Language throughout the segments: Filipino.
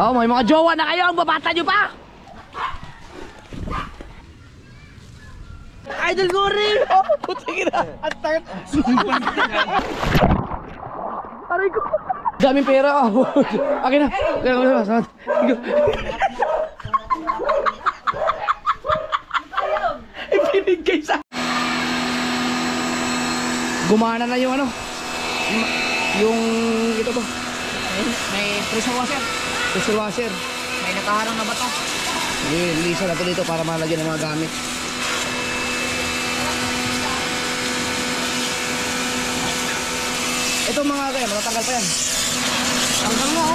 Oh, may mga jowa na kayo, ang babata nyo pa! Idol Goril! Oh, putang ina! Ang tart! Aray ko! Daming pera! Oh. Akin na! Ibinigay sa... Gumana na yung ano? Yung... ito to. May pressure washer. Pressure washer. May nakaharang na bato. Lisa na to dito para malagyan ng mga gamit. Ito mga kaya, matatanggal pa yan. Tanggal mo.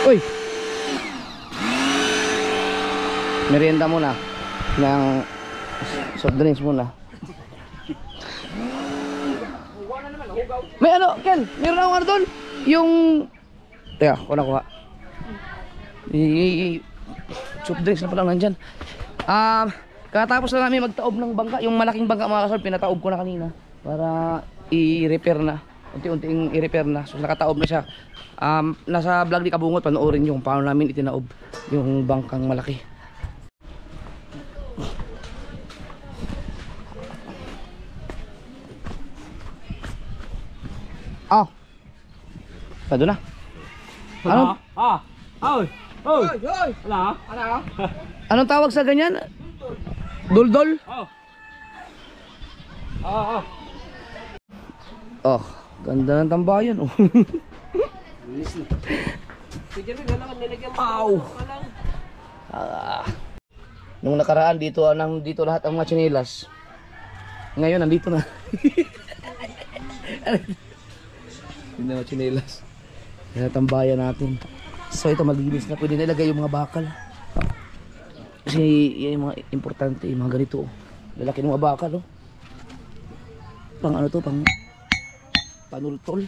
Uy! Merienda muna ng soft drinks muna. May ano, Ken, meron akong ano doon. Yung... Teka, ako nakuha. Soft drinks na pala nandyan. Katapos na namin magtaob ng bangka. Yung malaking bangka mga kasal, pinataob ko na kanina. Para i-repair na. Unti-unting i-repair na. So nakataob na siya. Nasa vlog ni Kabungot, panoorin nyo kung paano namin itinaob yung bangkang malaki. Oh. Pado na. Ano? Oy. Wala. Ano? Anong tawag sa ganyan? Duldol? Oh, ganda ng tambayan oh. Ow. Nung nakaraan dito lahat ang mga tsinelas. Ngayon nandito na. Hindi na tsinelas. Kaya tambayan natin. So ito malinis na, pwede na ilagay yung mga bakal. Kasi yan yung mga importante, yung mga ganito. Lalaki ng mga bakal oh. Pang ano to, pang panultol.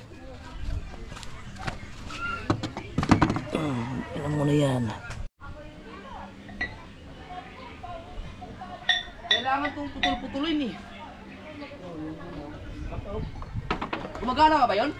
Ilan mo na yan. Kailangan itong putol-putulin eh. Gumagana ka ba yun?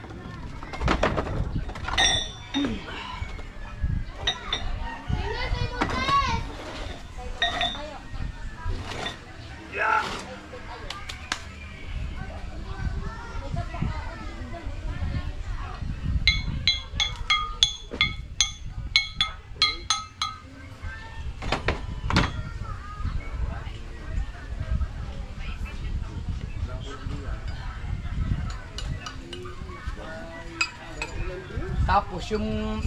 Tapos yung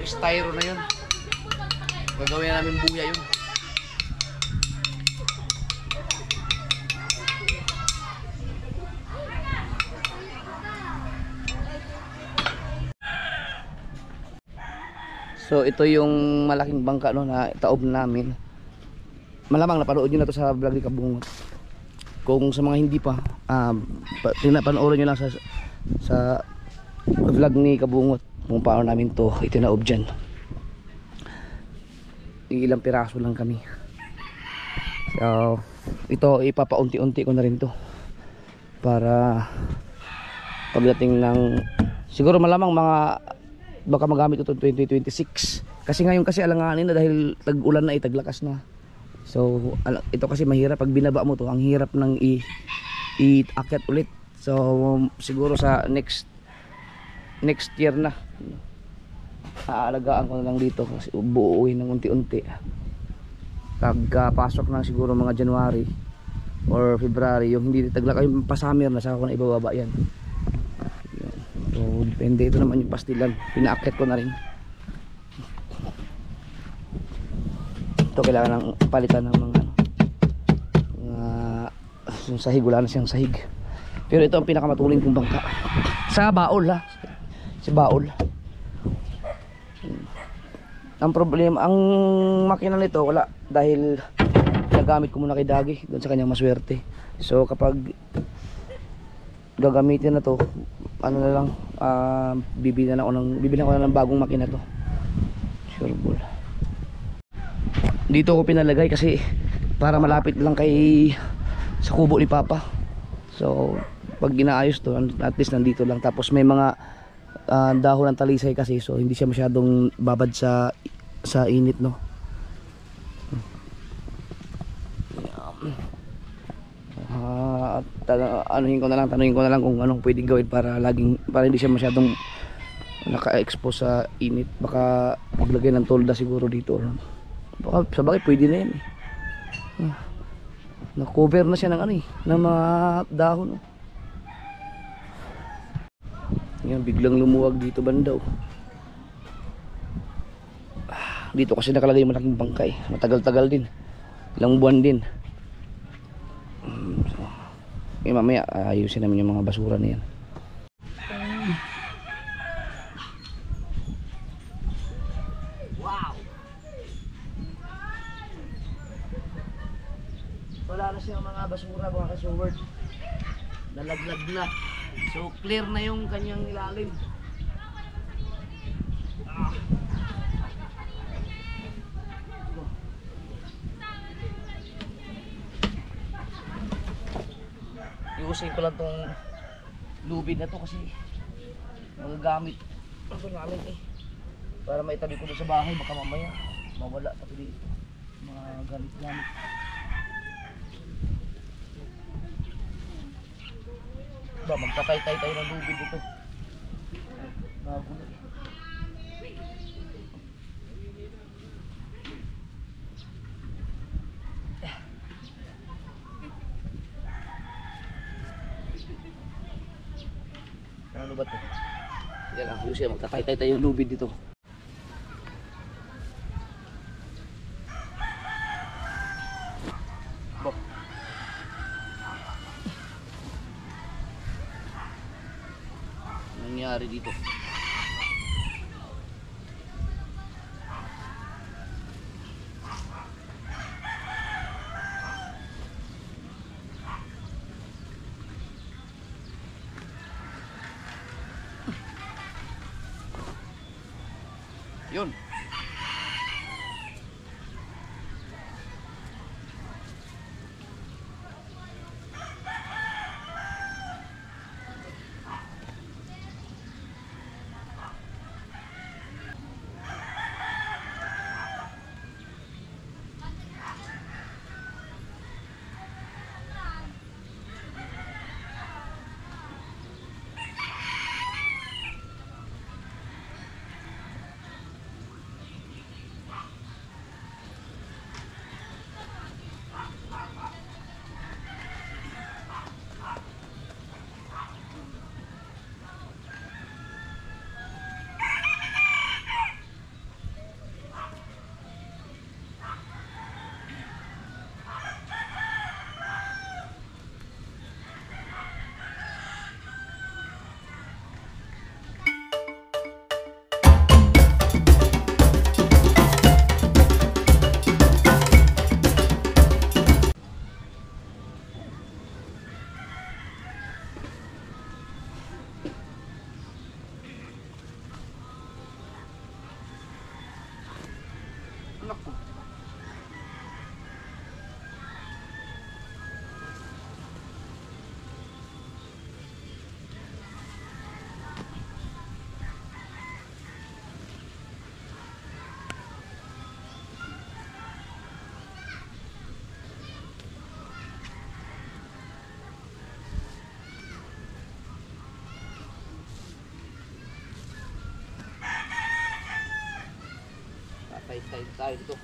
styro na yun, gagawin namin buya yun. So ito yung malaking bangka no, na taob namin. Malamang napanood nyo na to sa vlog ni Kabungot. Kung sa mga hindi pa, panoorin nyo lang sa vlog ni Kabungot kung paano namin to itinaob dyan. Ilang piraso lang kami. So ito ipapaunti-unti ko na rin to para pagdating ng siguro malamang mga baka magamit ito 2026 kasi ngayon kasi alanganin na dahil tag-ulan na taglakas na. So ito kasi mahirap pag binaba mo to, ang hirap ng i-akyat ulit. So siguro sa next year na aalagaan ko na lang dito kasi buuin ng unti-unti. Pagkapasok na siguro mga January or February yung hindi taglakay yung pasamir na saka ko na ibababa yan. So depende, ito naman yung pastilan, pinaakyat ko na rin. Ito kailangan ng palitan ng mga yung sahig, wala na siyang sahig. Pero ito ang pinakamatuling kong bangka sa baol ha, si baol. Ang problema, ang makina nito wala dahil nagamit ko muna kay Dagi doon sa kanyang maswerte. So kapag gagamitin na to, ano na lang, bibili ko na ng bagong makina to. Sure ball. Dito ko pinalagay kasi para malapit lang kay sa kubo ni Papa. So pag ginaayos to, at least nandito lang. Tapos may mga dahon ng talisay kasi, so hindi siya masyadong babad sa init, no. Tanungin ko na lang kung anong pwedeng gawin para hindi siya masyadong naka-expose sa init. Baka maglagay ng tolda siguro dito. Baka sa bagay pwede na yan eh. Na-cover na siya ng ng mga dahon. Yan, biglang lumuwag dito bandaw. Dito kasi nakalagay malaking bangkay. Matagal-tagal din. Ilang buwan din. Mamaya ayusin namin yung mga basura na yan. Wow! Wala na siyang mga basura, mga ka-seward. Nalaglag na. So clear na yung kanyang ilalim. Iusin ko lang tong lubid na to kasi magagamit ako namin para maitabi ko doon sa bahay, baka mamaya mawala pa dito mga gamit. Magtatay-tay tayo ng lubid dito. Magulo. Ano ba ito? Yan lang, Lucia, magtatay-tay tayo yung lubid dito. Bok. Nangyari dito? Yun. Naku. Tatay-tay tayo dito.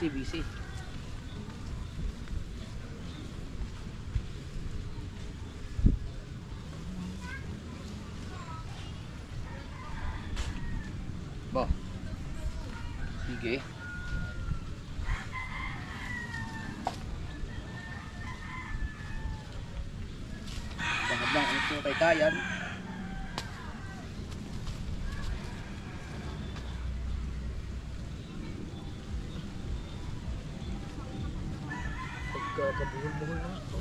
busy. Ba. Sige. Bakit lang ang ito kay Kayan? Pagkakabuhol-buhol na ito.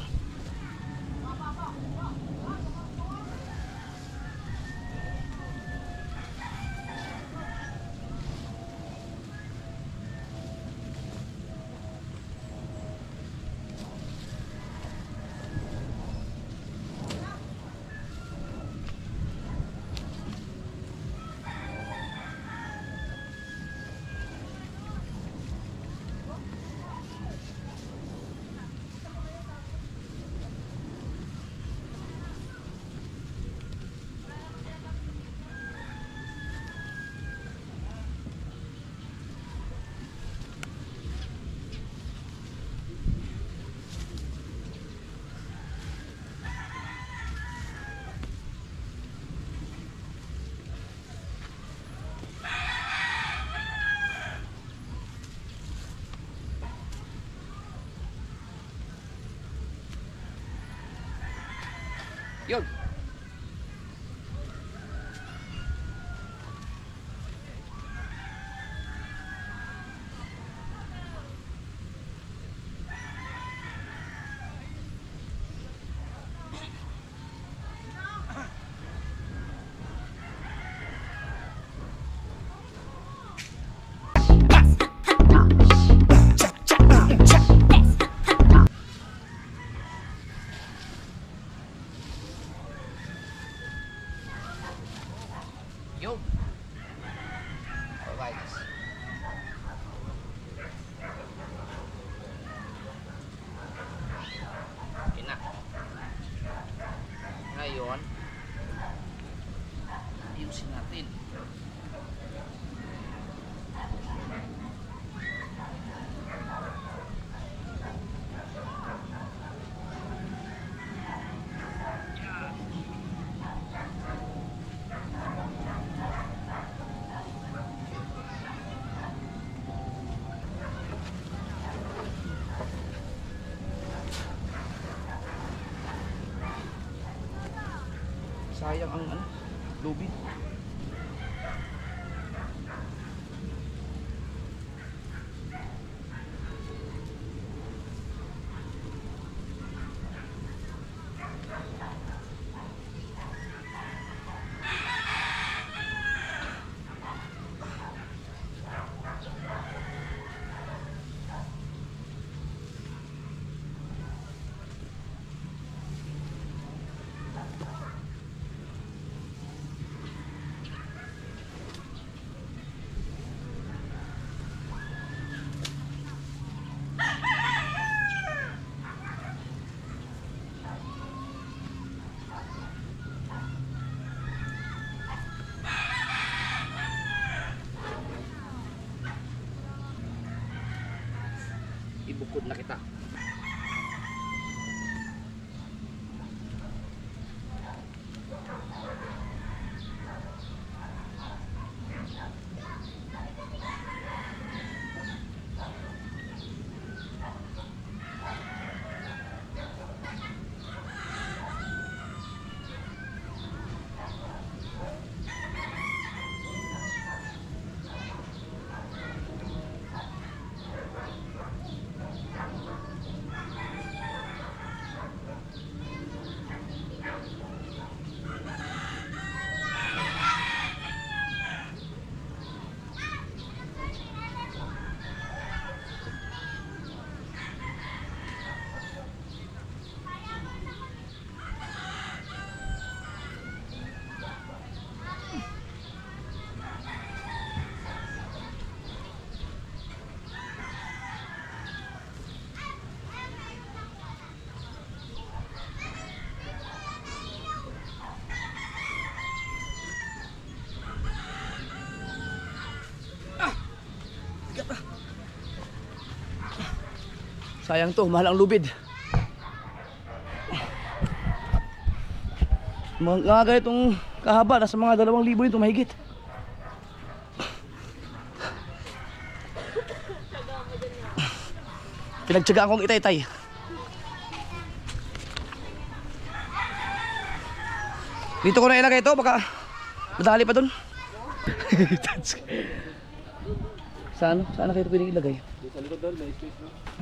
Yun. Yun. Alright. Okay na. Ngayon, ayusin natin. Sayang ang ano, lubid. Ibukod na kita. sayang to, mahal ang lubid. Mga ganitong kahaba, nasa mga 2,000 ito mahigit. Pinagtsagaan kong itay-tay. Dito ko na ilagay ito, baka madali pa dun. Saan kayo ito pwedeng ilagay?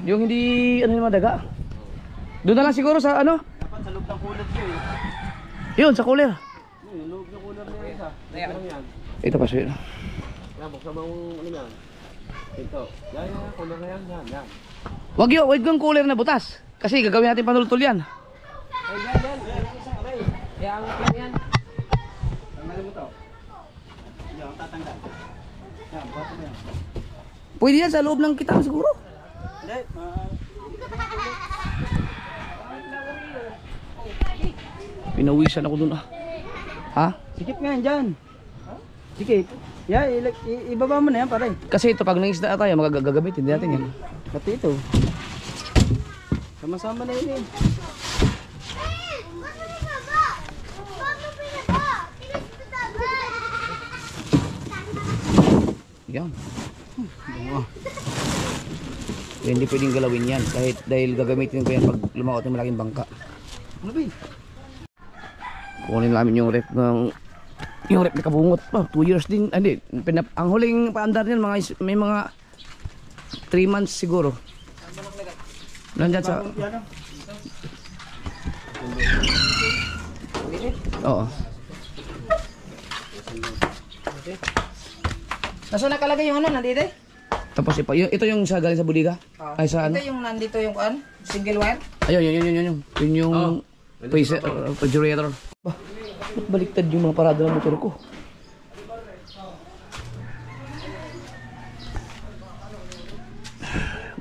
Yung hindi, ano yung madaga? Doon na lang siguro sa ano? Dapat sa loob ng cooler ko eh. Yun, sa cooler. Yung loob ng cooler na yan isa. Yan. Ito pa siya. Yan, buksan mo ano yan. Ito. Yan, cooler na yan. Yan. Wag yung cooler na butas. Kasi gagawin natin panultol yan. Ay, yan. Yan ang isang aray. Kaya ang pin yan. Tanggalin mo to. Yan, tatanggal. Yan, buksan mo yan. Pwede yan sa loob ng kitang siguro. Hindi, Pinawisan ako dun ah. Ha? sikip nga yan dyan. Sikip. Yeah, ibaba mo na yan pare. Kasi ito pag nangisda tayo magagagamitin din natin yan. Pati ito. Sama-sama na yun eh. Yan. Hindi pwedeng galawin yan kahit dahil gagamitin ko yan pag lumakot ng malaking bangka. Ano ba? Kunin namin yung rep na kabungot pa. 2 years din. Hindi, ang huling paandar niyan may mga 3 months siguro. Nandiyan sa Oo. Nasa nakalagay yung ano nandito eh? Tapos ito yung sa galing sa budiga. Ay sa ano? Ito yung nandito yung kan? Single wire? Ayun, yun yung refrigerator. Bah, ba't baliktad yung mga parada ng motor ko?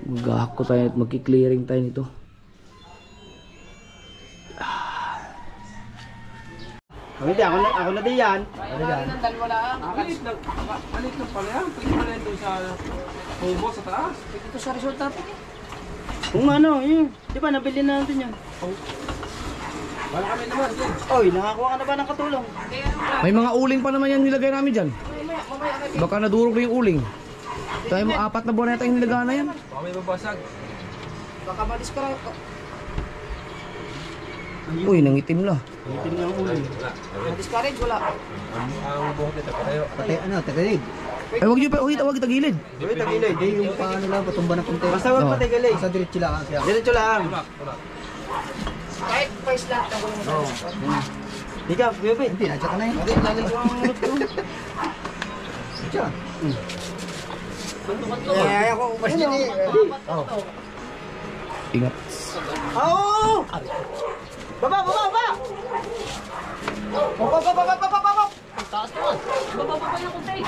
Mag-ahako tayo at magki-clearing tayo nito. Hindi, ako na din yan. Ng dalawa lang. Alit lang pala yan. Pwede pala ito sa hubo sa taas. Ito sa resulta po. Kung ano, yun. Di ba, nabili na natin yan. Wala kami naman din. Oy, nakakuha ka na ba ng katulong? May mga uling pa naman yan nilagay namin dyan. Baka nadurog na yung uling. Tayo mo 4 na buwan na tayong nilagay na yan. Baka may babasag. Baka madiscard. Uy, nangitim la. Itim na ang uling. Madiscourage wala. Ang buhok nito, patayo. Tagalig. Ay, wag itagilid. Uy, tagilid. Hindi yung paano lang, patumba na punti. Basta huwag patagilid. Sa diretso lang siya. Diretso lang. Kahit first lang ang gulo mo. Di ka, bebe. Hindi, nadya ka na yun. Hindi, lalagyan ko ang mulot ko. Siya. Eh, ako ubas niyo. Ingat. Oo! Baba! Baba! Taas naman. Baba na kunti.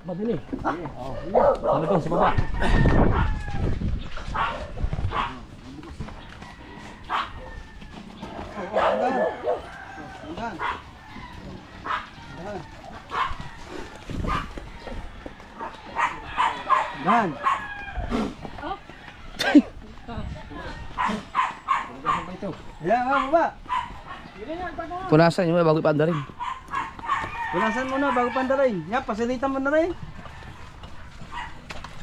Madali. Ano ba sa baba? Dan. Ayan, baba. Punasan yung bago ipanda rin. Punasan mo na bago pandarin. Yan, pasilitan mo na rin.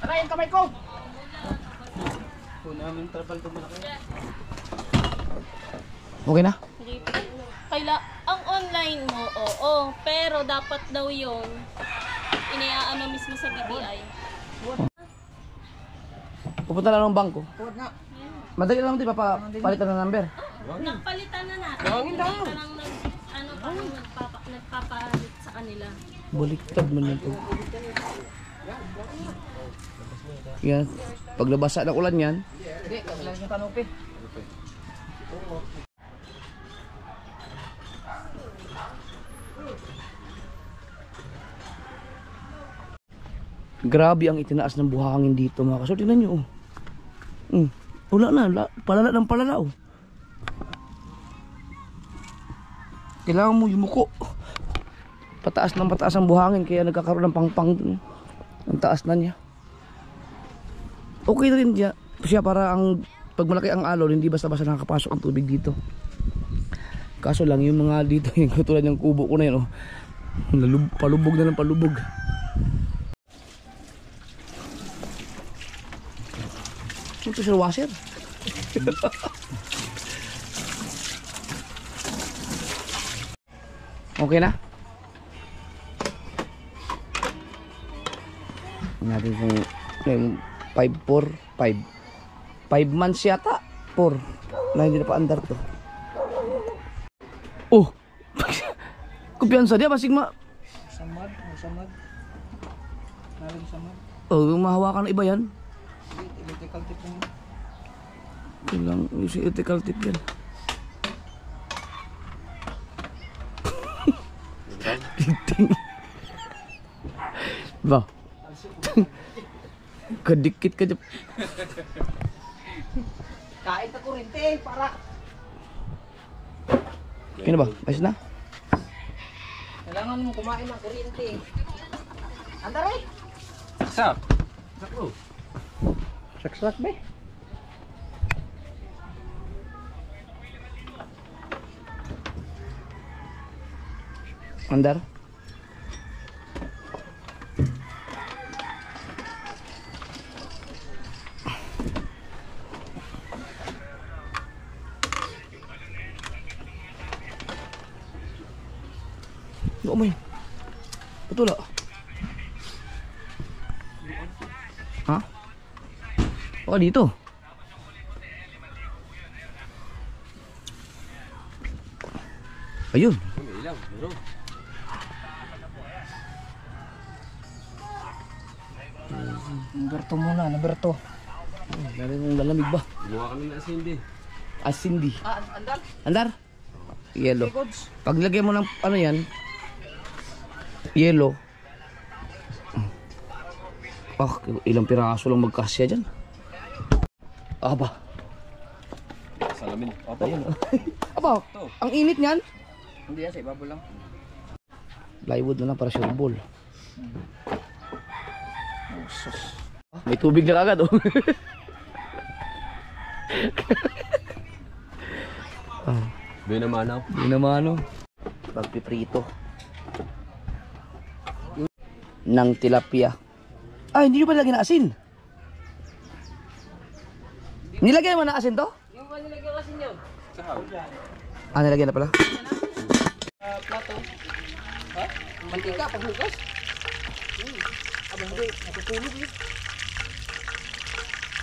Aray, yung kamay ko. Namin trapal ito malaki. Okay na? Ang online mo, oo, pero dapat daw yun iniaano mismo sa BPI. Pupunta lang ng bangko. Huwag nga. Madali lang din papalitan ng number. Napalitan na natin. Hindi pa lang nagpapalit sa kanila. Baliktad man yan to. Yan. Pag nabasa ng ulan yan. Hindi, kasi lang yung kanupi. Grabe ang itinaas ng buhangin dito mga kasol. Tingnan nyo oh. Wala na, palala ng palala oh. Kailangan mo yumuko. Pataas ng pataas ang buhangin kaya nagkakaroon ng pangpang dun. Ang taas na niya. Okay na rin siya para ang pag malaki ang alon hindi basta-basta nakakapasok ang tubig dito. Kaso lang yung mga dito yung katulad ng kubo ko na yun oh. Palubog na ng palubog. Ito sa washer. Okay na? Natin kung 5 months yata 4 na hindi na pa andar to. Oh kumpiyansa dia masing Samad. Nalang samad. oh mahawakan ng iba yan. Electrical tip mo. Ilang yung electrical tip yan. Titing ba kadikit ka dyan. Kain ka kurente para. Kaya ba? Ayos na? Kailangan mo kumain ng kurente. Andare. Sap. Sakto. Saksak be. Andar. Doon mo yun. Betul lah. Ha? Oh dito. Ayun. Naberto muna, naberto. Dari mong lalamig ba? Gumawa kami ng asindi. Asindi. Andal. Andar? Yellow. Paglagay mo ng ano yan, yellow. Ah, ilang piraso lang magkasya dyan. Aba. Salamin. Ayun. Aba, ang init niyan. Hindi yan, sa ibabaw lang. Plywood na lang para sure ball. May tubig na kagad oh. Doon na manaw. Hindi naman ano. Pagpiprito ng tilapia. Ah, hindi nyo pa nilagyan na asin. Nilagyan mo na asin to? Yung ba nilagyan kasi niyo? Ah, nilagyan na pala. Plato. Ha? Mantika, paghugas. Abang hindi, natutulog eh.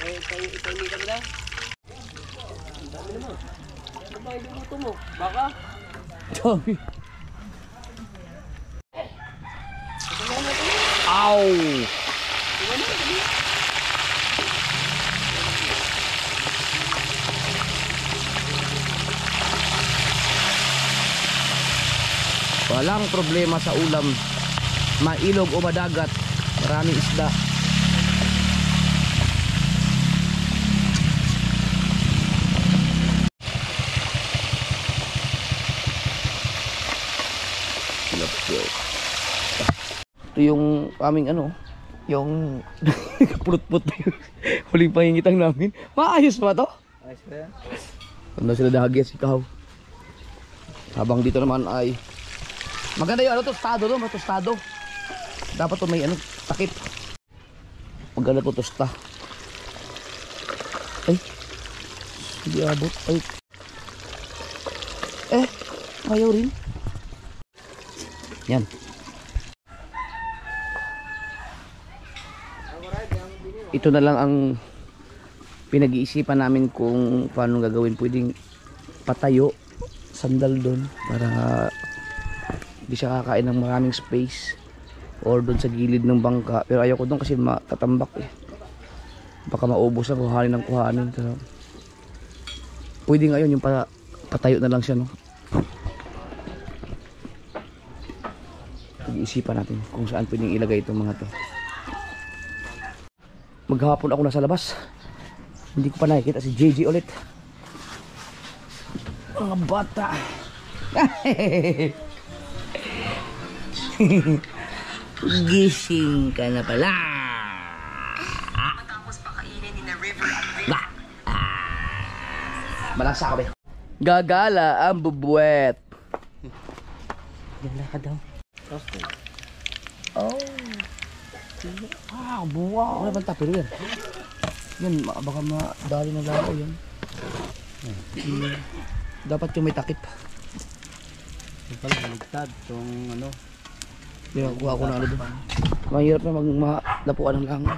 Ito hindi kami na. Ang dami naman. Ano ba yung luto mo? Baka? Dami. Ow! Walang problema sa ulam. Mailog o madagat, maraming isda. Ito yung aming ano, yung pulot-pulot huling pangingitang namin. Maayos ba to? Ayos ba yan? Ano sila dahagi si Kaw. Habang dito naman ay maganda yung ano, tostado no, tostado. Dapat to may ano, takip. Maganda to tosta. Ay. Hindi abot. Ay. Ayaw rin. Yan. Ito na lang ang pinag-iisipan namin kung paano gagawin. Pwedeng patayo sandal doon para hindi siya kakain ng maraming space, or doon sa gilid ng bangka. Pero ayoko doon kasi matatambak eh, baka maubos ang kuhanin ng kuhanin. So, pwede ngayon yung patayo na lang siya no. Pag-iisipan natin kung saan pwedeng ilagay itong mga to. Maghapon ako nasa labas. Hindi ko pa nakikita si JJ ulit. Mga bata. Gising ka na pala. Matapos pakainin ni na River at River. Malasa ka ba? Gagala ang bubuet. Gala ka daw. Oh. Ah, buwa. Wala bang tapir yan? Yan, baka madali na lang ako yan. Dapat yung may takip. Ito pala, baligtad. Itong ano. Hindi, kuha ko na ano doon. Mahirap na maglapuan ng langaw.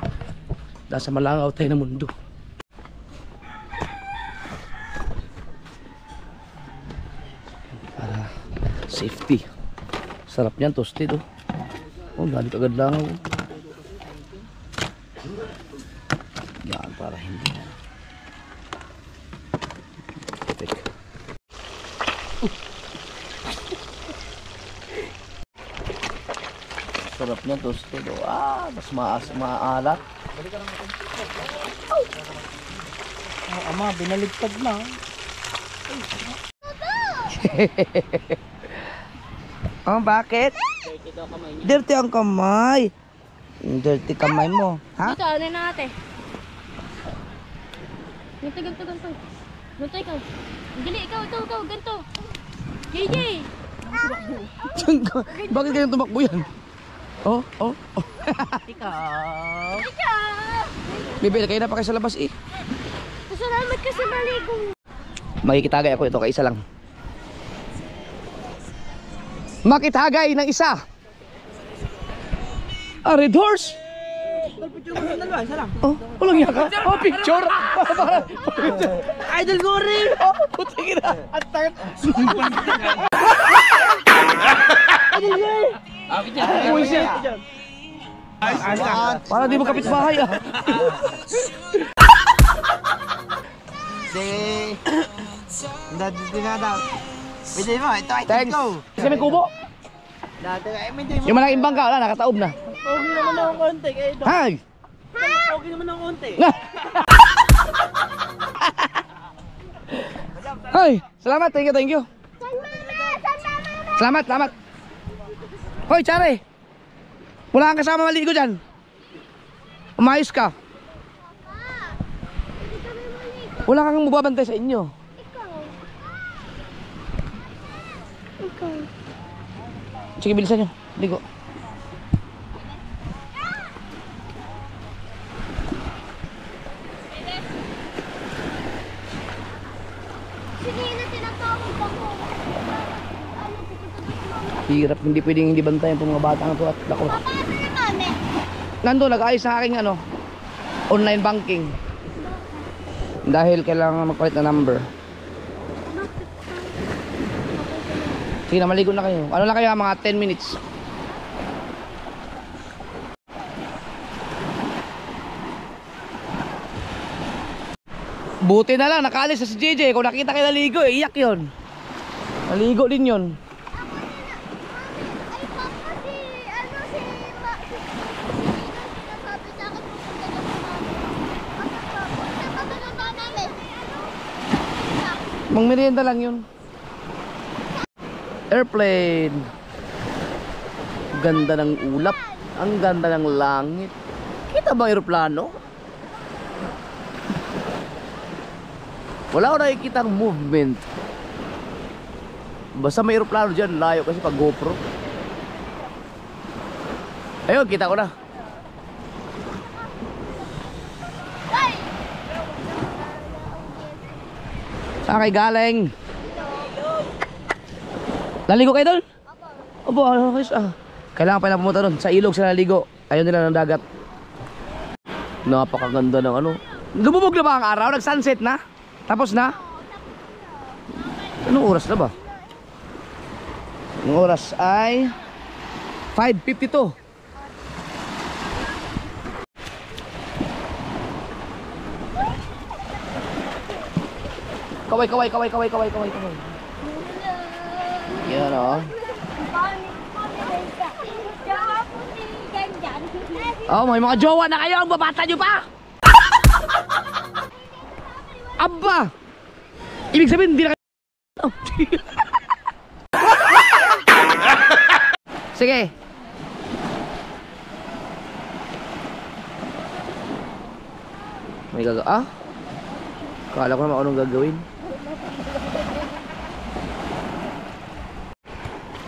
Nasa malangaw tayo ng mundo. Para safety. Sarap niyan, toasted oh. Oh, dali kagad langaw. Yan, para hindi na. Sarap niya toasted oh. Ah, mas maalat. Ama, binaligtad na. Oh, bakit? Dirty ang kamay. Dirty kamay mo, ha? Dito, ano na ate? Ganto. Ganto ikaw. Dili, ikaw, ganto. JJ! Bakit ganyan tumakbo yan? Oh. Ikaw! Bebe, kayo na pa kayo sa labas eh. Salamat ka sa maligong. Makikitagay ako ito, kaisa lang. Makitagay ng isa. A red horse. Oh, walang yaka. Oh, picture. Idol ko rin! Oh, puti na. At tart! Para di mo kapitbahay ah. Dati na daw. Pwede mo, ito ay Thanks. ko. Kasi may kubo. Dati ay hindi mo. Yung malaking bangka, wala, nakataob na. Pogi naman ako konti kayo ito. Hay! Pogi naman ako konti. Hay! Salamat, thank you. Salamat. Hoy, Chare! Wala kang kasama maligo dyan. Umayos ka. Wala kang mababantay sa inyo. Ikaw. Sige, bilisan nyo. Ligo. Sige na tinatawag ako. Hirap, hindi pwedeng hindi bantayan itong mga batang ito at lako. Papa, ano na kami? Nando, nag-ayos na aking online banking. Dahil kailangan magpalit na number. Sige na, maligo na kayo. Ano lang kayo, mga 10 minutes. Buti na lang, nakaalis na si JJ. Kung nakita kayo naligo, iyak yun. Naligo din yun. Ay, Papa, sinasabi sa akin pupunta namin. Mangmerienda lang yun. Airplane. Ganda ng ulap. Ang ganda ng langit. Kita ba aeroplano? Wala ko nakikita ang movement. Basta may aeroplano dyan, layo kasi pag GoPro. Ayun, kita ko na. Saan kayo galing? Naligo kayo doon? Opo, kailangan pa lang pumunta doon. Sa ilog sila naligo. Ayaw nila ng dagat. Napakaganda ng ano. Lumubog na ba ang araw? Nag-sunset na? Tapos na? Anong oras na ba? Ang oras ay 5:52. Kaway. Yan o. Oh, may mga jowa na kayo. Ang babata nyo pa. Aba! Ibig sabihin, hindi na kayo... Oh. Sige. May gagawin. Ah? Kala ko naman anong gagawin.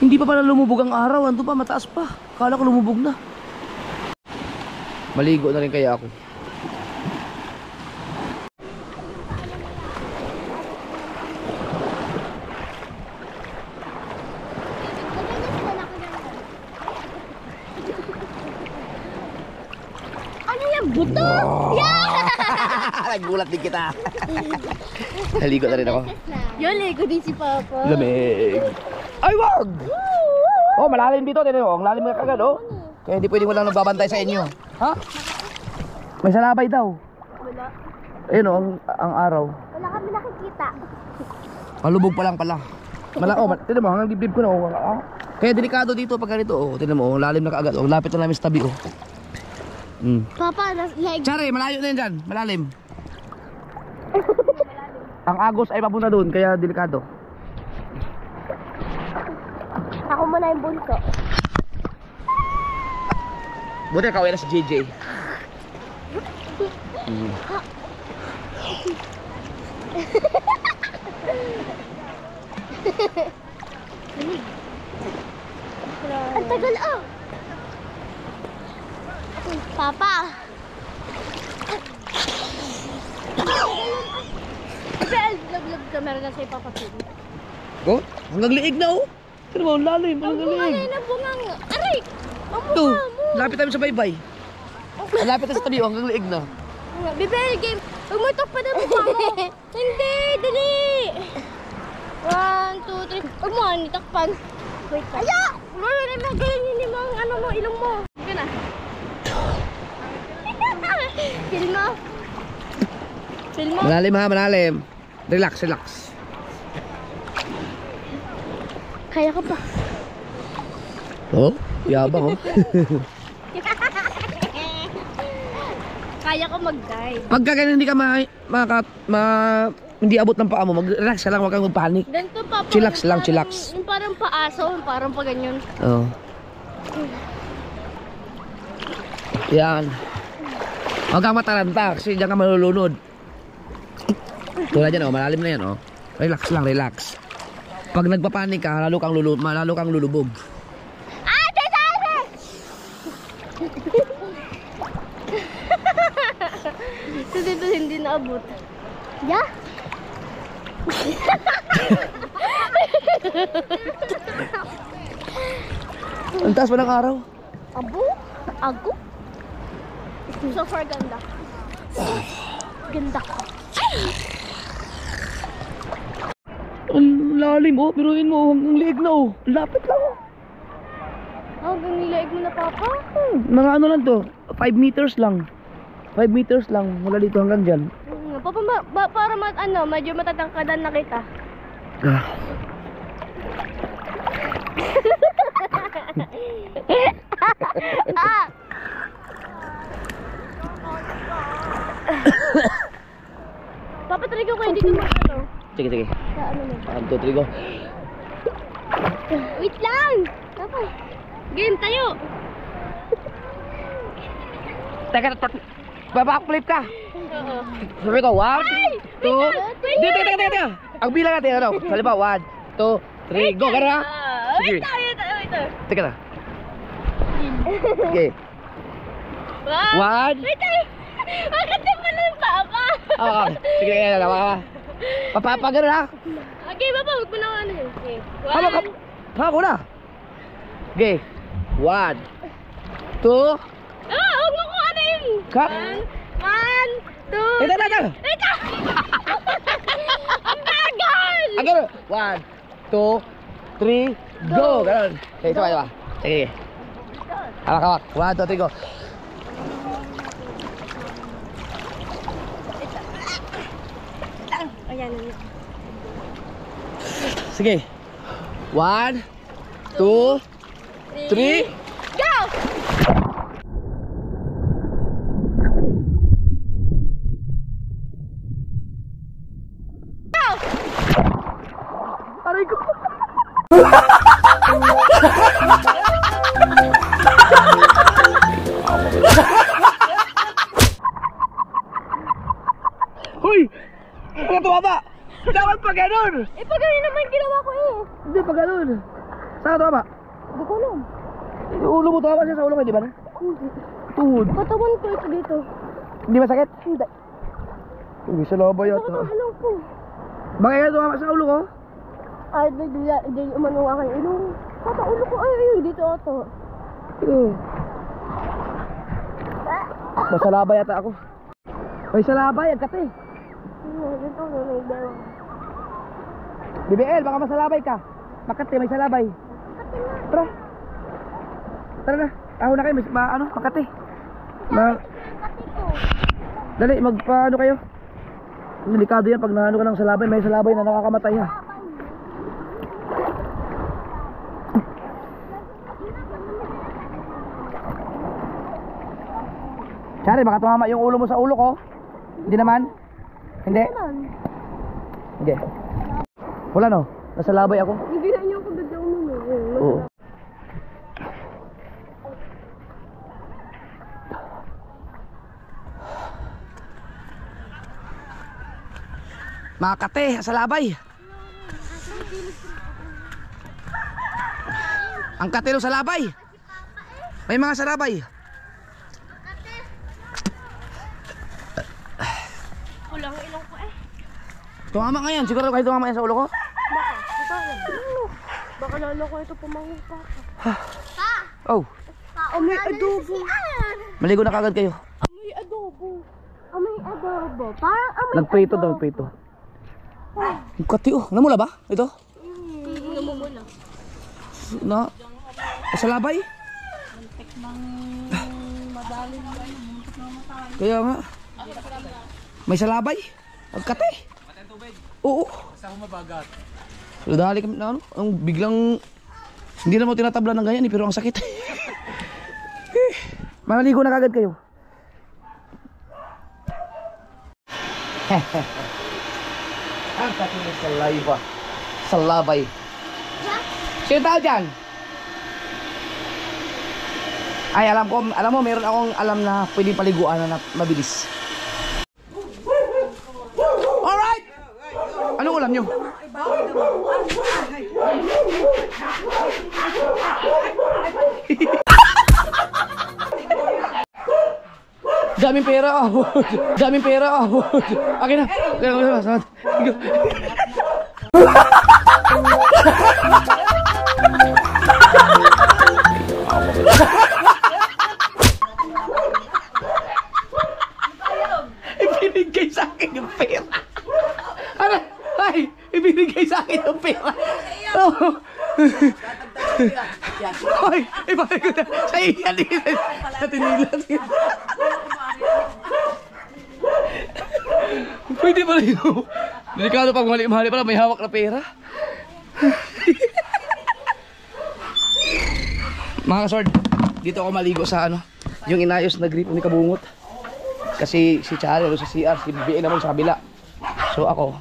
Hindi pa pala lumubog ang araw. Ando pa, mataas pa. Kala ko lumubog na. Maligo na rin kaya ako. Ano yan? Buto? Nagulat din kita. Naligo na rin ako. Yan, ligo din si Papa. Lamig. Ay, wag! Oh, malalim dito. Tignan mo, ang lalim nga kagad, oh. Kaya hindi pwedeng walang nagbabantay sa inyo. Ha? May salabay daw. Wala. Ayun, oh, ang araw. Wala kami nakikita. Palubog pa lang pala. Tignan mo, hanggang dibdib ko na, oh. Ah. Kaya delikado dito pag ganito, oh. Tignan mo, oh, lalim na kaagad. Oh, lapit na namin sa tabi, oh. Papa, like... Tsare, malayo na yun dyan. Malalim. Ang agos ay papunta doon, kaya delikado. Ako muna yung bunso. Buti kawin na si JJ. Ang tagal, oh! Papa! Love camera na sa'yo, Papa Pili. Oh, hanggang liig na, oh. Tignan mo, ang lalim, hanggang liig. Ay, nabungang... Aray! Ang Ito, mukha mo! lapit namin sa baybay. Lapit na sa tabi, oh, hanggang liig na. Bibel game! Huwag mo itok pa na mukha mo! Hindi! Dali! 1, 2, 3... Huwag mo nga nitakpan. Wait ka. Aya! Wala na mo, galing hindi mo ang ano mo, ilong mo. Sige na. Feel mo? Feel mo? Malalim ha, malalim. Relax, relax. Kaya ka pa. Oh, yabang, oh. Kaya ko mag-dive. Pagka ganyan hindi ka hindi abot ng paa mo, mag-relax ka lang, huwag kang magpanik. Ganito pa. Chillax lang, chillax. Yung parang paaso, parang pa ganyan. Oo. Yan. Huwag kang mataranta kasi diyan ka malulunod. Tulad yan, oh, malalim na yan, oh. Relax lang, relax. Pag nagpapanik ka, lalo kang lulubog. Ate! So dito hindi naabot. Yeah? Ang taas pa ng araw. Abo? Ago? So far ganda. Ganda ko. Ang lalim, oh. Piruin mo, hanggang liig na, oh. Lapit lang, oh. Hanggang nilaig mo na, Papa? Mga ano lang to, 5 meters lang. 5 meters lang, mula dito hanggang dyan. Papa, para medyo matatangkadan na kita. Ah! Papa, try ko kayo dito mag ano. Sige, sige. Sa ano mo? 1, 2, 3, go. Wait lang! Papa, game tayo! Teka, backflip ka. Oo. Sabi ko, 1, 2, teka. Ang bilang natin, ano? Sali ba, 1, 2, 3, go, gano'n ha? Sige. Wait lang. Teka na. Okay. 1. Wait lang! Bakit naman lang, Papa? Okay. Sige, kaya na. Papagano na. Okay, Papa, huwag mo na ano yun. Okay. Hako na. Okay. 1, 2. Huwag mo ko ano yun. Cut. 1, 2, Ito. Wait lang! Ang bagal! Agad. 1, 2, 3, go. Ganon. Okay, sabay. Sige. Hawak. 1, 2, 3, go. Ayan. Sige. 1, 2, 3. Go! Hoy! Ano tumama? Dapat pa ganun! Eh, pag ganun naman ginawa ko eh. Hindi pa ganun. Saan tumama? Hindi ko alam. Yung ulo mo tumama siya sa ulo ko, di ba? Hindi. Tuhod. Katawan ko ito dito. Hindi masakit? Hindi. Uy, sa laba Bakit yata. ang ilong ko? Bakit ka tumama sa ulo ko? Ay, hindi umano ang aking ilong. Kata ulo ko, ay, ayun, dito ito. Masalabay yata ako. May salabay, agkat eh. Dito, may dewa. BBL, baka masalabay ka. Makati, may salabay. Tara. Tara na. Ako na kayo, Makati. Dali, magpaano kayo. Delikado yan pag naano ka ng salabay. May salabay na nakakamatay ha. Chari, baka tumama yung ulo mo sa ulo ko. Hindi naman? Hindi? Hindi. Wala no? Nasa labay ako. Hindi na niyo ako bigla umano. Oo. Mga kate, sa labay. Ang katero sa labay. May mga sarabay. Kulang ilong ko eh. Tumama nga yan. Siguro kahit tumama yan sa ulo ko. Baka lalo ko ito pumangupa. Oh, Amoy adobo. maligo na kagad kayo. Amoy adobo. Amoy adobo. Parang amoy Nagprito daw, nagprito. Ang kati oh. Namula ba? Ito? namumula. Na? Sa labay? Kaya nga. May salabay? Ang kati. Oo. Basta mabagat. So dahil kami na ano, ang biglang hindi na mo tinatabla ng ganyan pero ang sakit. Mamaligo na kagad kayo. Ang sakit ng saliva. Salabay. Sino tao dyan? Ay, alam mo, meron akong alam na pwedeng paliguan na mabilis. Alright! Anong ulam nyo? Daming pera oh. Daming pera oh. Akin na. Ibinigay sa akin yung pera. Ano? Ay, ibinigay sa akin yung pera. Oh. Ay, ibalik ko na. Sa iyan. Sa tinilan. Pwede pala yun. Delikado pag mahali pala. May hawak na pera. Mga kasword, dito ako maligo sa ano, yung inayos na gripo ni Kabungot. Kasi si Charlie sa CR, si BBA naman sa kabila. So ako,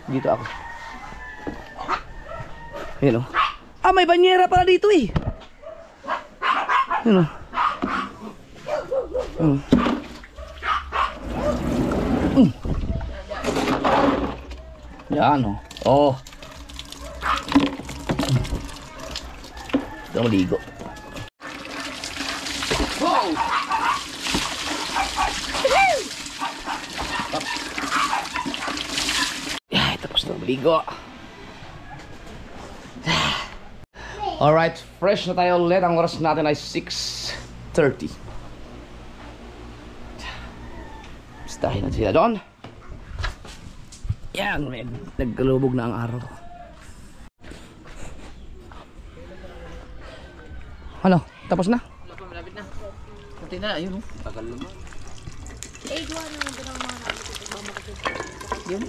dito ako. Yun o. Ah, may banyera pala dito eh. Yun o. Yan o. Oh. Dito ako maligo. Wow! Ay, tapos na maligo. Alright, fresh na tayo ulit. Ang oras natin ay 6:30. Bistahin natin sila doon. Yan, nagkalubog na ang araw. Ano? Tapos na? Malapit na. Pati na, ayun oh. Tagal naman. Eh, gawa naman din ang mga Yun.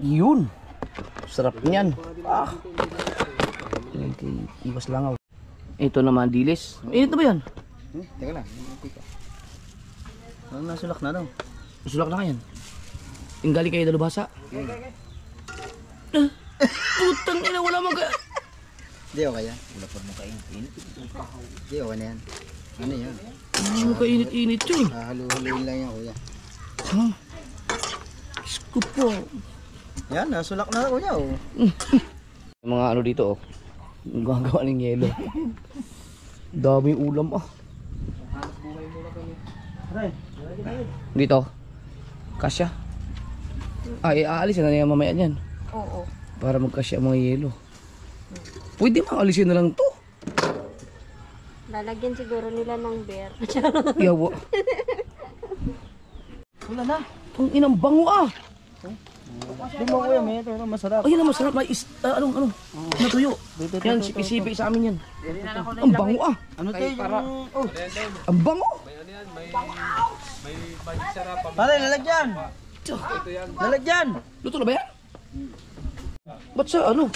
Yun. Sarap niyan. Ah. Okay, iwas lang ako. Ito naman dilis. Init na ba yan? Teka lang. Nasulak na daw. Sulak na yan. Inggali kayo dalubhasa. Putang ina, wala mang ka... Hindi, okay yan. Wala pa mo kainit. Hindi, okay na yan. Ano yan? Hindi mo kainit-init yun. Halu-haluin lang yan, kuya. Ha? Isko po. Yan, nasulak na kuya, oh. Yung mga ano dito, oh. Yung gagawa ng yelo. Daming ulam, ah. Dito. Kasya. Ay, aalisin na niya mamaya niyan. Oo. Para magkasya ang mga yelo. Pwede maalisin na lang to. Lalagyan siguro nila ng beer. Yawa. Wala na. Ang inang bango, ah. Di mo kuya, may ito, masarap. Ayun na, masarap. May anong, natuyo. Yan, sipi-sipi sa amin yan. Ang bango, ah. Ano tayo yung... Oh, Ang bango. pare, lalagyan. Lalagyan. Luto na ba yan? Ba't sa ano?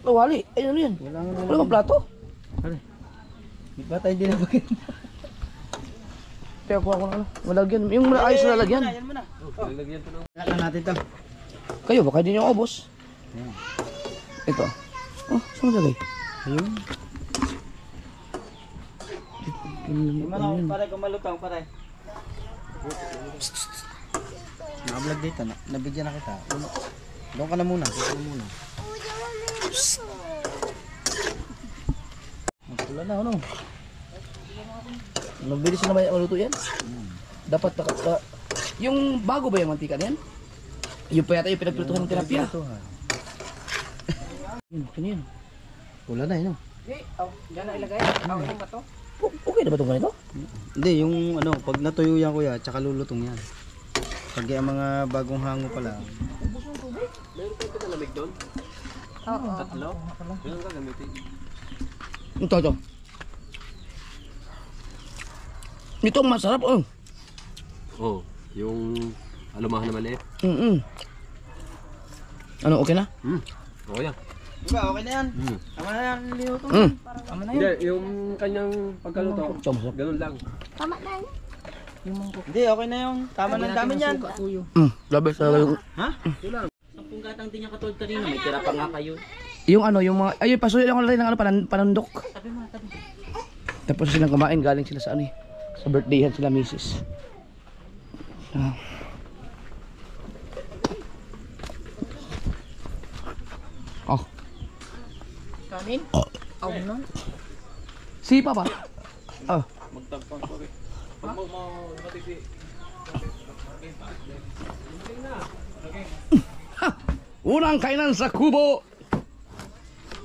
Nawali. Ay, ano yan? Wala kang plato? Di ba tayo dinabagin? Kaya kuha ko na ano. Malagyan. Yung ayos na lalagyan. Yan muna. Lalagyan natin to. Kayo, baka hindi nyo ubos. Ito. Oh, saan nalagay? Ayun. Ano Mana, pare, kumalutang, pare. Nakablog dito, nabigyan na kita. Doon ka na muna. Wala na, ano? Mabilis na ba maluto yan? Dapat yung bago ba yung mantika na yan? Yung pa yata yung pinagprituhan ng tilapia. Yun, yan. Wala na, yun. Diyan na ilagay. Okay ba to? Okay na ba itong ganito? Hindi, yung ano, pag natuyo yan kuya, tsaka lulutong yan. Pag yung mga bagong hango pala. Meron kayo pinalamig doon? Oo. Tatlo? Meron ka gamitin. Ito. Ito ang masarap, oh. Oo. Yung alumahan na maliit. Ano, okay na? Okay yan. Diba, okay na yan. Tama na yan, linuto. Tama na yan. Hindi, yung kanyang pagkaluto. Ito, masarap. Ganun lang. Tama na. Hindi, okay na yung. Tama na dami yan. Labi sa yung... Ha? Kung gatang din niya katulad kanina, may tira pa nga kayo. Yung ano, yung mga... Ayun, pasuyo lang rin ng ano, panandok. Tapos silang kumain, galing sila sa ano eh. Sa birthdayhan sila, misis. Oh. Kanin? Oh no. Sipa pa. Oh. Magtagpang ko rin. Pag mo matiti. Unang kainan sa kubo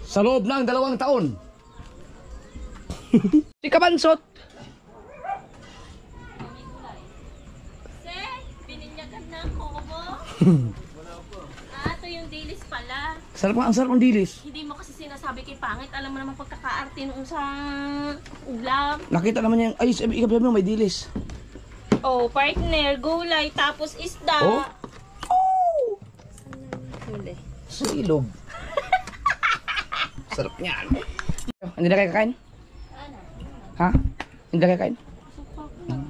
sa loob ng 2 taon. Si Kabansot. Bininyagan na ako mo. Ito yung dilis pala. Ang sarap ng dilis. Hindi mo kasi sinasabi kay Pangit. Alam mo naman pagkakaarte noon sa ulam. Nakita naman niya, ay, sabi mo may dilis. Oh, partner, gulay, tapos isda. Oh. Hindi. Sa ilog. Sarap niyan. Hindi na kayo kakain? Ha? Hindi na kayo kakain?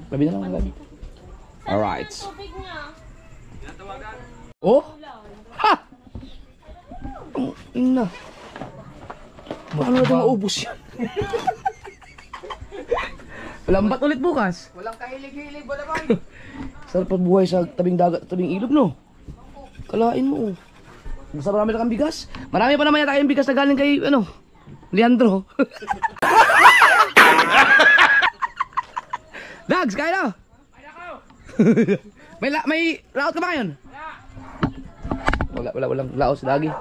Labi na lang. Labi. Alright. Tubig nga. Oh? Ha! Ang ina. Paano natin maubos yan? Lambat ulit bukas. Walang kahilig-hilig ba naman? Sarap ang buhay sa tabing dagat, tabing ilog, no? Kalain mo. Basta marami na kang bigas. Marami pa naman yata kayong bigas na galing kay, ano, Leandro. Dags, kaya na? May laot ka ba ngayon? Walang laot sa lagi.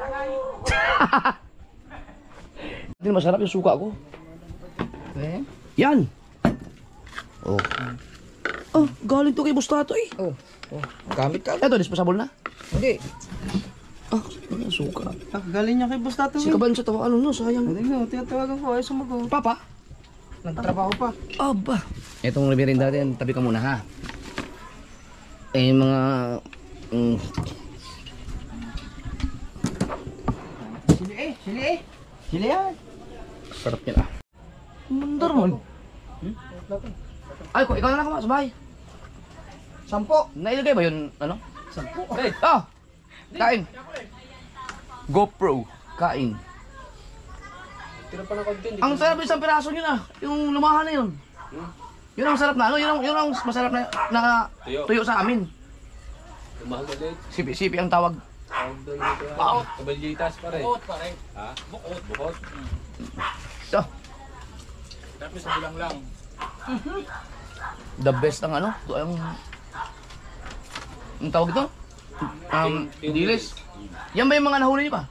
Hindi masarap yung suka ko. Yan. Oh. Oh, galing to kay Bustato eh. Oh. Gamit ka? Eto, disposable na. Hindi. Ah, ano suka. Galing niya kay Bustato. Si Kabanso tawa, ano no, sayang. Hindi nga, tinatawagan ko, ay sumagot. Papa? Nagtrabaho pa. Aba. Etong merinda natin, tabi ka muna ha. Eh, mga... Sili yan. sarap niya ah. Mandar man. Ay, ikaw na lang sa bahay. 10. Nailagay ba yun, ano? 10. Hey, oh! Kain. GoPro. Kain. Tira pa ng konti. Ang sarap isang piraso yun ah. Yung lumahan na yun. Yun ang masarap na ano. Yun ang masarap na tuyo sa amin. Lumahal ulit. Sipi ang tawag. Tawag doon dito. Bakot. Kabalyitas pare. Bukot pare. Ha? Bukot. Bukot. So, Tapos sa bilang lang. the best ang ano. Ang tawag ito? Dilis. Yan ba yung mga nahuli niyo pa?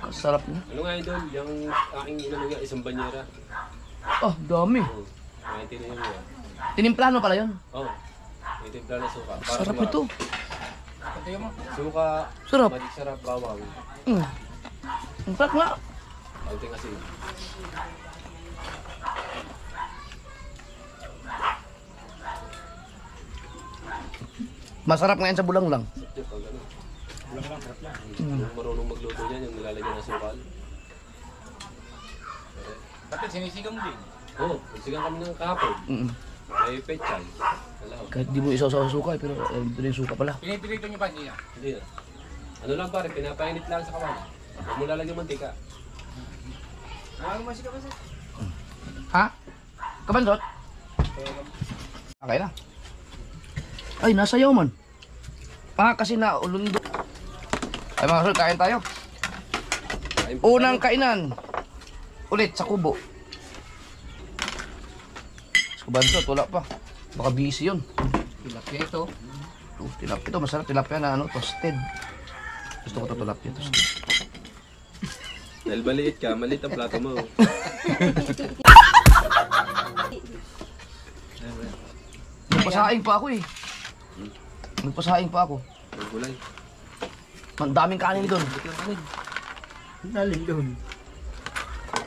Ang sarap niya. Ano nga yun doon? Yung aking inano nga, isang banyera. Oh, dami. Oo. May tinayin mo yan. Tinimplano pala yun. Oo. May timpla na suka. Para Sarap suka. ito. Patayo mo. Suka. Sarap. Magic sarap. Bawang. Ang sarap nga. Kaunting asin. Masarap nga yan sa bulang lang. Sarap pag ano. Yung marunong magluto niyan, yung nilalagyan ng sukal. Pati sinisigaw mo din. Oo. Nagsigang kami ng kahapon. May pechay. Alaw. Kahit di mo isaw sa suka pero ito na yung suka pala. Pinipilito niyo pa niya. Hindi na. Ano lang pare, pinapainit lang sa kawan. Huwag mo lalagyan mantika. Ano mo sigaw kasi? Ha? Kabansot? Okay na. Ay, nasayaw man. Kasi na ulundo. Ay mga kasul, kain tayo. Unang kainan. Ulit sa kubo. Sa Kabansot, wala pa. Baka busy yun. Tilapia ito. Tilapia ito, masarap tilapia na ano, toasted. Gusto ko ito tilapia toasted. Dahil maliit ka, maliit ang plato mo. Nagpasaing pa ako eh. Nagpasaing pa ako. Ang gulay. Ang daming kanin doon. Nalim doon.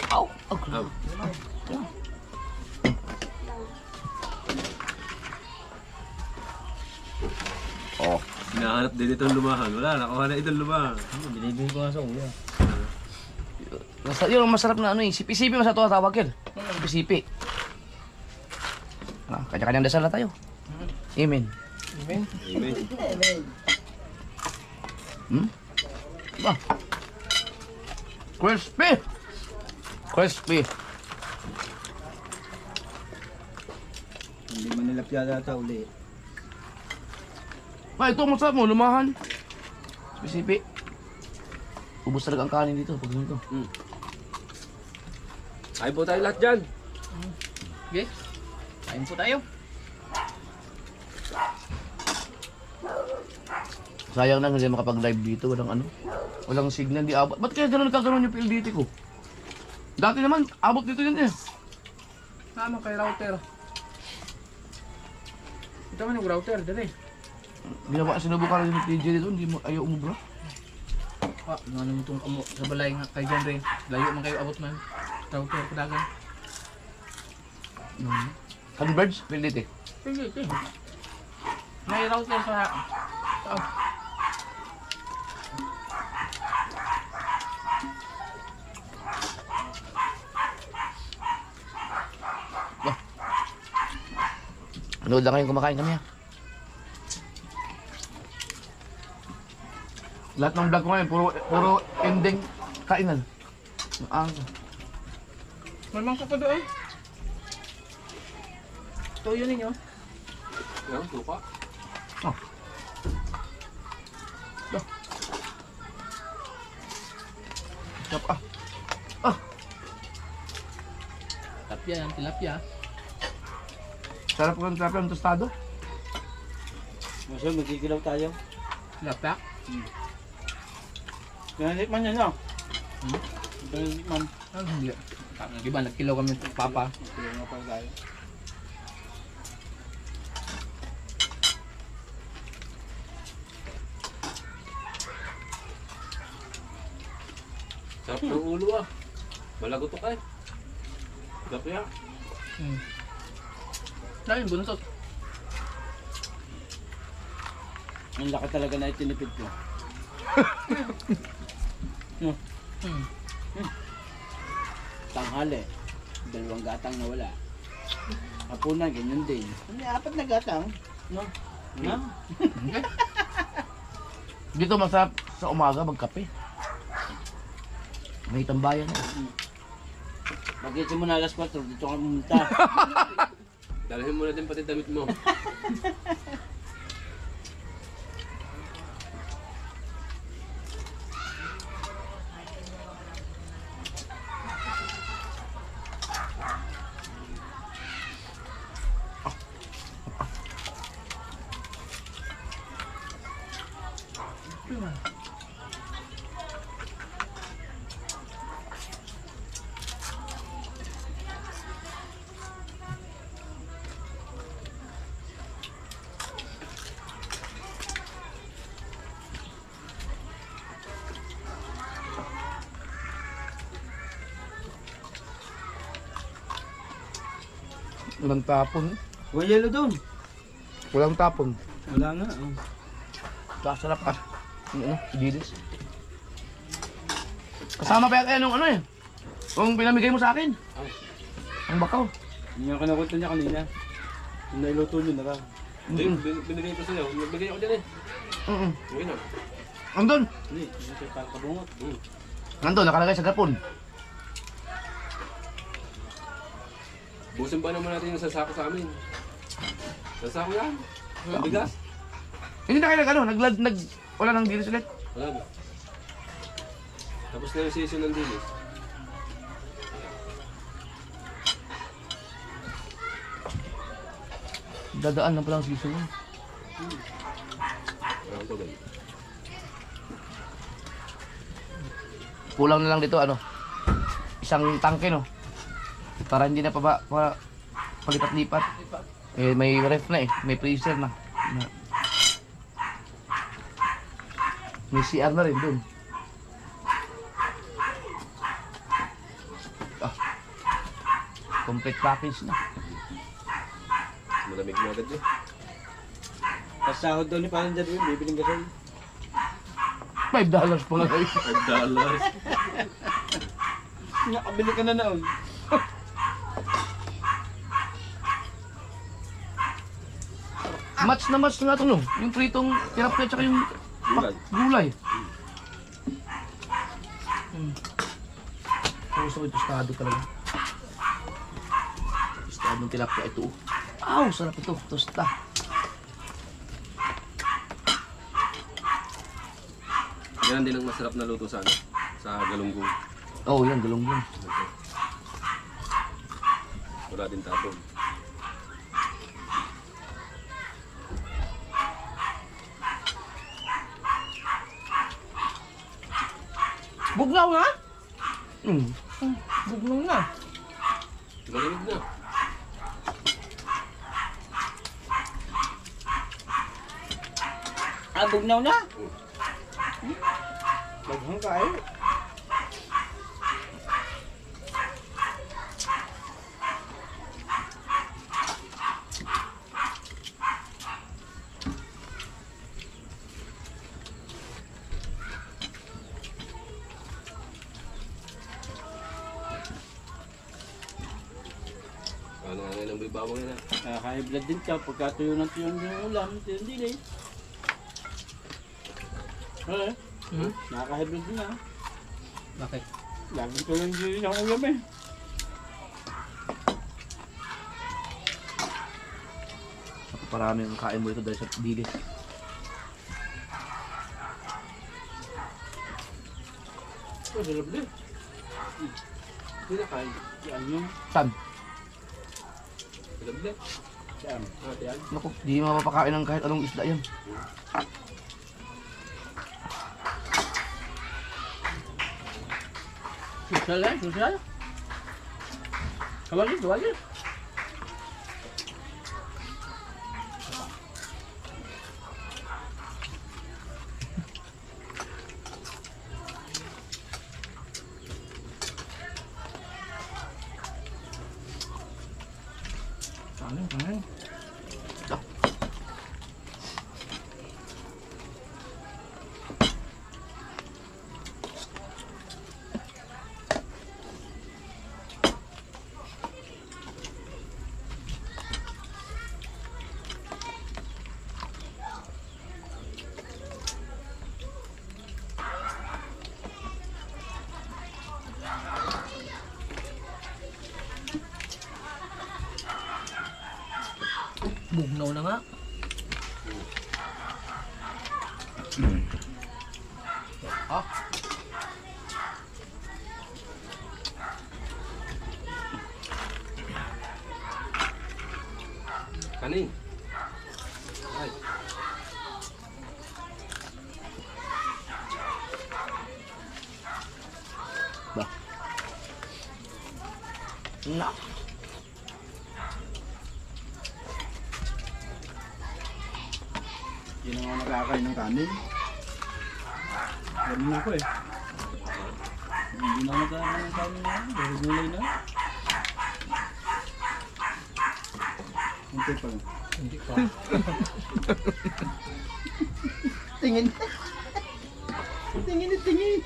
Aw! Aw. Oh. Hinahanap din itong lumahan. Wala, nakuha na itong lumahan. Binibigay ko nga sa ulo. Yun ang masarap na ano eh. Sipi-sipi masarap ito tawag yun. Sipi-sipi. Kanya-kanyang dasal na tayo. Amen. Amen. Ba? Crispy! Crispy. Hindi man nila piyada uli. Ito masarap mo, lumahan. Sipi-sipi. Ubus talaga ang kanin dito pag ganito. Ay po tayo lahat dyan. Okay. Kain po tayo. Sayang na hindi makapag-live dito, walang ano. Walang signal, di abot. Ba't kaya gano'n nagkakaroon yung PLDT ko? Dati naman, abot dito yun eh. Tama kay router. Ito man yung router, dali. Ginawa, sinubukan rin yung TJ dito, hindi mo ayaw umubra. Ano mo itong kamo sa balay nga kay John Ray. Layo man kayo abot man. Router kadagan. Converge, PLDT. Sige. May router sa Nood lang kayong kumakain kami ha. Lahat ng vlog ko ngayon, puro ending kainan. May mangkok pa doon. Ito yun ninyo. Yan, suka. Sarap ah. Tilapia yan, tilapia. Sarap ko ng tilapia ng tostado. Masaya, magkikilaw tayo. Tilapia? Pinalit man yan, no? Pinalit man. Ano hindi? Di ba nagkilaw kami ng papa? Pinalit nga pala tayo. Sarap ng ulo ah. Malagotok eh. Tilapia. Dahil buntot. Ang laki talaga na itinipid ko. Tanghali. 2 gatang na wala. Hapunan, ganyan din. 4 na gatang. No? No? Dito masarap sa umaga magkape. May tambayan. Bakit mo na alas 4, dito ka pumunta. Dalhin mo na din pati damit mo. Walang tapon. Huwag yelo doon. Walang tapon. Wala nga. Oh. Kasarap ah. Ano, dilis. Kasama pa yata nung ano eh. Kung pinamigay mo sa akin. Ang bakaw. Hindi nga kinakunta niya kanina. Yung nailuto niyo na lang. Hindi, binigay ko sa'yo. Nagbigay ako dyan eh. Okay na. Andun. Hindi, hindi kayo parang kabungot. Nandun, nakalagay sa gapon. Busin pa naman natin yung sasako sa amin. Sasako yan. Ang bigas. Hindi na kayo wala nang dilis ulit. Wala na. Tapos na yung season ng dilis. Dadaan na palang season yun. Parang to ganun. Kulang na lang dito ano. Isang tangke no. Para hindi na palipat-lipat. Eh, may ref na eh. May freezer na. May CR na rin dun. Ah. Complete package na. Malamig na agad yun. Tapos sahod daw ni Parang Darwin, bibiling gasol. $5 pa nga kayo. $5. Nakabili ka na noon. Match na match na ito no. Yung pritong tilapia tsaka yung gulay. Gusto ko yung tostado talaga. Tostadong tilapia ito. Aw, sarap ito. Tosta. Yan din ang masarap na luto sa ano? Sa galunggong. Oh, yan, galunggong. Wala din tapon. Bugnaw nga? Bugnaw na. Malamig na. Bugnaw na? Baghang kayo. Ano nga ngayon ang bibawang yan ha? High blood din ka, pagka tuyo ng tuyo yung ulam, hindi eh. Nakaka-high blood din ah. Bakit? Laging tuyo din ang ulam eh. Parami ang kain mo ito dahil sa bilis. Oh, sarap din. Hindi na kain. Yan yung Saan? Sarap din. saan. Ate yan. Naku, di mapapakain ng kahit anong isda yan. Susal eh, susal. Kawagin, kawagin. Kain. Bugnaw na nga. Kaning. Ay. Ba. Na. Yun ang mga nakakain ng kanin. Ganun na ako eh. Hindi na ako nakakain ng kanin na. Dahil gulay na. Kunti pa lang. Hindi pa. Tingin. Tingin na tingin.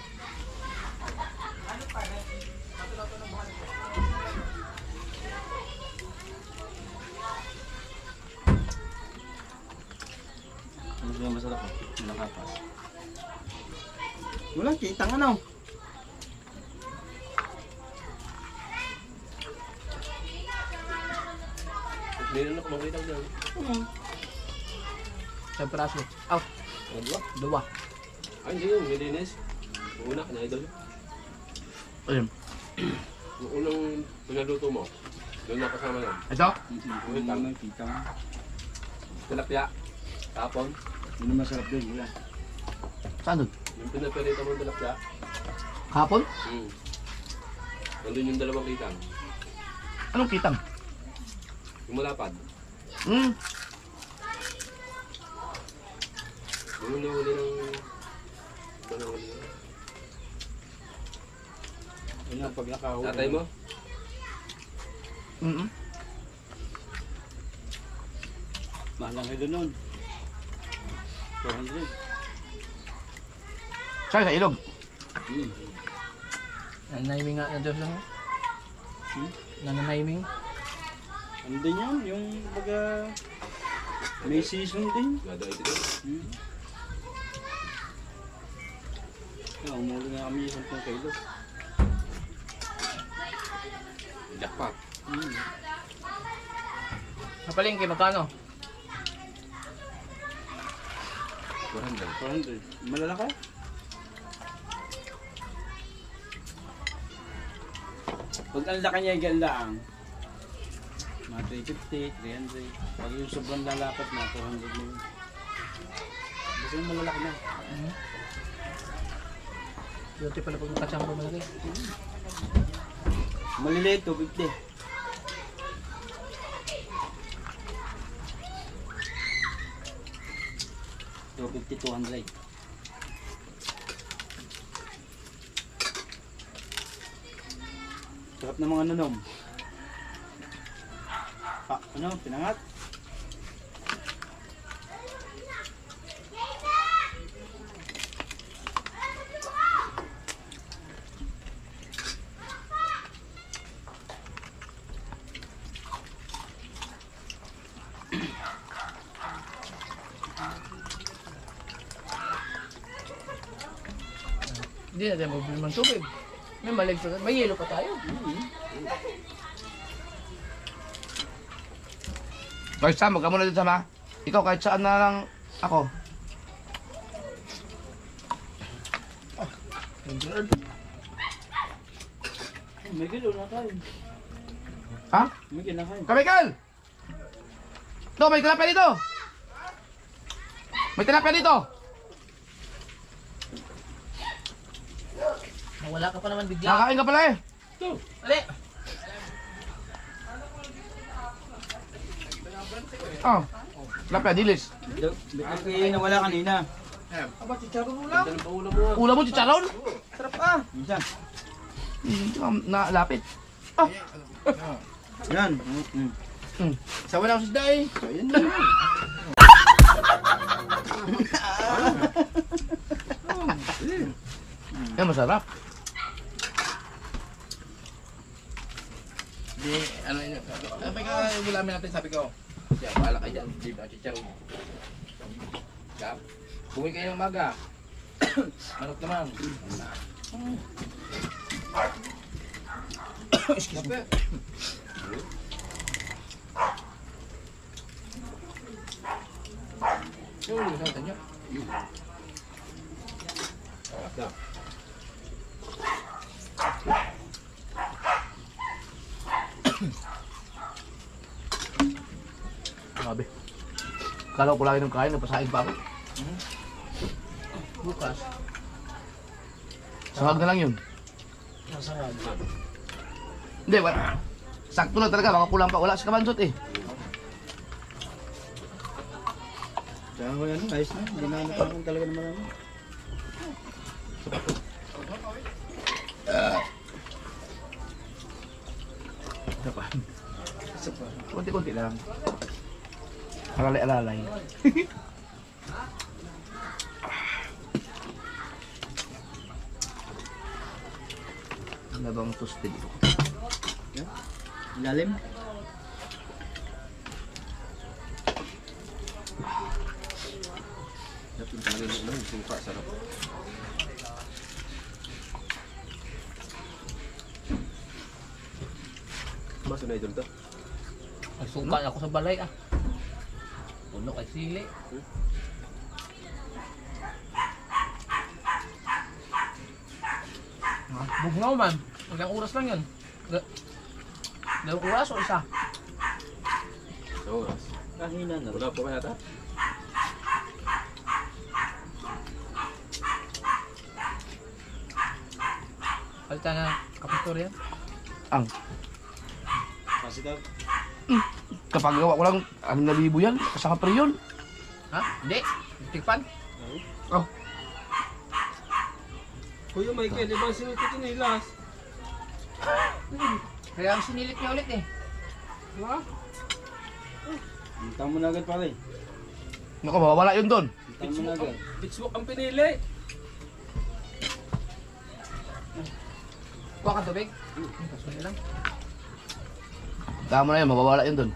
Ano siya masarap oh? Malakapas. Wala, kitang ano. Meron ako makita dyan. Sa praso. Aw, Dalawa. dua. Ay, hindi yun. Milinis. Una, na-idol. Ayun. Yung unang pinaluto mo, doon na kasama lang. Ito? Kitang. Kitang. Tilapia. Tapon. Yun ang masarap din. Wala. Saan doon? Yung pinaperita mo ng tilapia. Kahapon? Nandun yung dalawang kitang. Anong kitang? Yung malapad. Yung nahuli ng... Ano nahuli ng... Yun ang pag nakahuli. Tatay mo? Mahal lang kayo nun. 400. Saan sa ilog? Nananiming nga na Diyos lang. Nananiming. Ano din yan? Yung baga... May season din. Gada ito din. Umuli nga kami 10 kilo. Jackpot. Kapalingki, magkano? 400. 400. Malalaki? Pag ang laki niya, gandaan. Mga 350, 300. Pag yung sobrang lalapat na, 400 na yun. Basta yung malalaki na. Buti pala pag nakachamba malaki. Maliliit, 250. $250, $200. Sarap ng mga nanom. Ano? Pinangat? Hindi natin mabili ng tubig. May malig pa. May yelo pa tayo. Guys, Sam, magka muna dun, Sam, ha? Ikaw, kahit saan na lang ako. May kilo na tayo. Ha? May kinakain. Kamikal! Ito, may tilapia dito! May tilapia dito! Nawala ka pa naman bigla. Nakakain ka pala eh! Ali! Oh, tilapia, dilis. Bakit nawala kanina? Aba, chicharon ulam. Ganda ng paulam mo. Ulam mo, chicharon? Sarap ah. Minsan. Hindi ka nalapit. Yan. Sawa na ako sa dae. So, yan na. Yan, masarap. Di, ano yun? Sabi ka, ulamin natin, sabi ko. Diyan, bahala kayo dyan. Di ba, chicharon. Kap, bumili kayo ng maga. Manok naman. Excuse me. Yung ulo sa niya. Grabe. Kala ko lagi ng kain, napasahin pa ako. Bukas. Sahag na lang yun. Hindi, wala. Sakto lang talaga, baka kulang pa. Wala sa kabansot eh. Kaya ko yan, ayos na. Hindi na natakong talaga naman ano. Kunti-kunti lang. Alalay-alalay. Ano bang toasted ito? Lalim. Dapat talaga yung suka, sarap. Mas na idol to? Ay, suka ako sa balay ah. Puno kay sili. Bugnaw man. Ilang oras lang yun. Dalawang oras o isa? Sa oras. Kahina na. Wala po kaya ta? Palita na kapitor yan. Kasi daw. Kapag gawa ko lang 6,000 yan, kasama pa rin yun. Ha? Hindi. Tikpan. Kuya Michael, di ba sinuto ito nilas? Kaya ang sinilit niya ulit eh. Ha? Hintang mo na agad pare. Naku, mawawala yun doon. Hintang mo na agad. Pitswok ang pinili. Kuha ka tubig. Kasunod lang. Tama na yun, mawawala yun doon.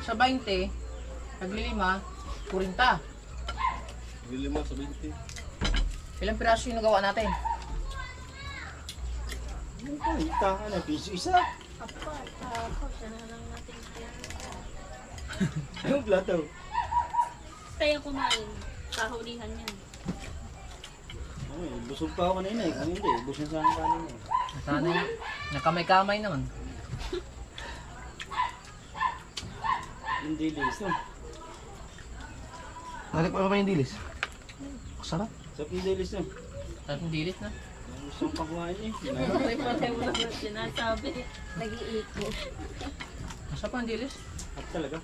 Sa 20, naglilima, 40. Bili mo sa 20. Ilang piraso yung nagawa natin? Hintang na, piso isa. Siya na lang natin kaya. Yung plato. Tayo kumain. Kahulihan yan. Ay, busog pa ako kanina eh. Kung hindi, ubos na sa akin kanin eh. Sana yun. Nakamay-kamay naman. Hindi lis, no? Narik pa yung dilis. Sarap. Sa pidelis, no? Sarap yung dilis na. Gusto kong pakuhain eh. Patay mo naman sinasabi. Nag-iiko. Masarap ang dilis. At talaga.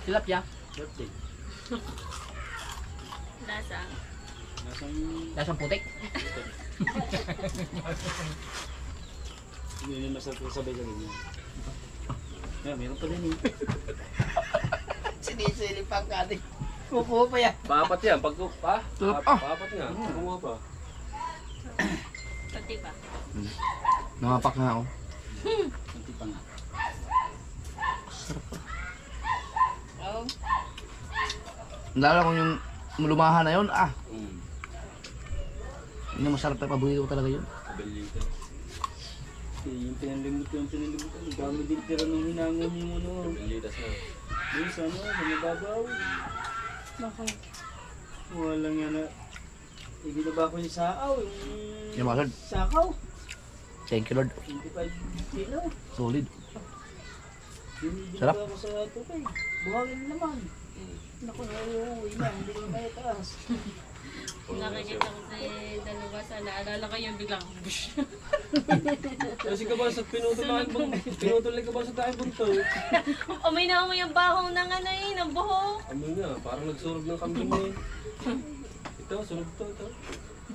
Tilapia. Birthday. Lasa. Nasang... Lasang putik. Hindi na masarap sabay sa ganyan. Yeah, meron pa din eh. Sinisili pa ang kanin. Kukuha pa yan. Papat yan, pag pa? Papat nga, kumuha pa. Pati ba? Nangapak nga ako. Kunti pa nga. Oo. Lalo kung yung lumahan na yun, Mm. yun ang masarap na paborito ko talaga yun. Kabelita. Yung pinalimot. Ang dami din tira nung hinangon yung ano. Kabelitas na. Yung sa ano, sa mababaw. Bako. Walang yan na. Ibinaba ko yung saaw. Yung mga Lord. Sakaw. Thank you Lord. 25 kilo. Solid. Binibinaba Sarap. ko sa tubig. Buhangin naman. Naku, nauuwi na. Hindi ko na kaya taas. Nakikita ko sa dalawa sa naalala ko yung biglang bush. Kasi ka ba sa pinutol ka ba sa tayong bunto? Amoy na amoy ang baho ng ano eh, ng buhok. Ano nga, parang nagsurog ng kambing eh. Ito, sunog to, ito.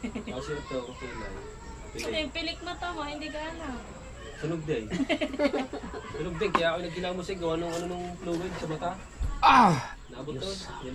Kasi ito, okay lang. Hindi, pilik mata mo, hindi ka alam. Sunog din. Sunog din, kaya ako nagkinamusig, gawa nung ano nung fluid sa mata. Ah! Naabot to. Yan